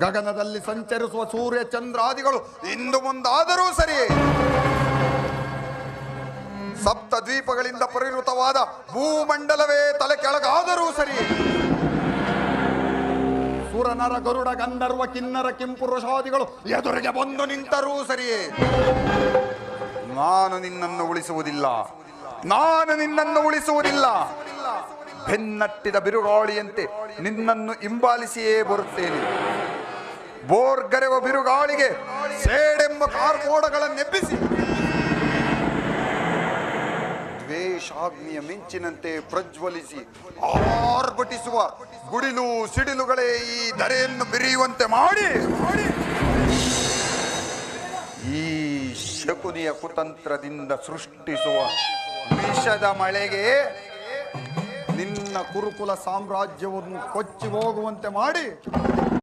ಗಗನದಲ್ಲಿ ಸಂಚರಿಸುವ ಸೂರ್ಯ ಚಂದ್ರಾದಿಗಳು ಇಂದು ಮುಂದಾದರೂ ಸರಿ, ಸಪ್ತ ದ್ವೀಪಗಳಿಂದ ಪರಿವೃತವಾದ ಭೂಮಂಡಲವೇ ತಲೆ ಕೆಳಗಾದರೂ ಸರಿ, ಸುರನರ ಗರುಡ ಗಂಧರ್ವ ಕಿನ್ನರ ಕಿಂಪುರುಷಾದಿಗಳು ಎದುರಿಗೆ ಬಂದು ನಿಂತರೂ ಸರಿ, ನಾನು ನಿನ್ನನ್ನು ಉಳಿಸುವುದಿಲ್ಲ, ನಾನು ನಿನ್ನನ್ನು ಉಳಿಸುವುದಿಲ್ಲ. ಬೆನ್ನಟ್ಟಿದ ಬಿರುಗಾಳಿಯಂತೆ ನಿನ್ನನ್ನು ಹಿಂಬಾಲಿಸಿಯೇ ಬರುತ್ತೇನೆ. ಬೋರ್ಗರೆವ ಬಿರುಗಾಳಿಗೆ ಸೇಡೆಂಬ ಕಾರ್ಮೋಡಗಳನ್ನೆಬ್ಬಿಸಿ ದ್ವೇಷಾಗ್ನಿಯ ಮಿಂಚಿನಂತೆ ಪ್ರಜ್ವಲಿಸಿ ಆರ್ಭಟಿಸುವ ಗುಡಿಲು ಸಿಡಿಲುಗಳೇ ಈ ಧರೆಯನ್ನು ಬಿರಿಯುವಂತೆ ಮಾಡಿ ಈ ಶಕುನಿಯ ಕುತಂತ್ರದಿಂದ ಸೃಷ್ಟಿಸುವ ವಿಷದ ಮಳೆಗೆ ನಿನ್ನ ಕುರುಕುಲ ಸಾಮ್ರಾಜ್ಯವನ್ನು ಕೊಚ್ಚಿ ಹೋಗುವಂತೆ ಮಾಡಿ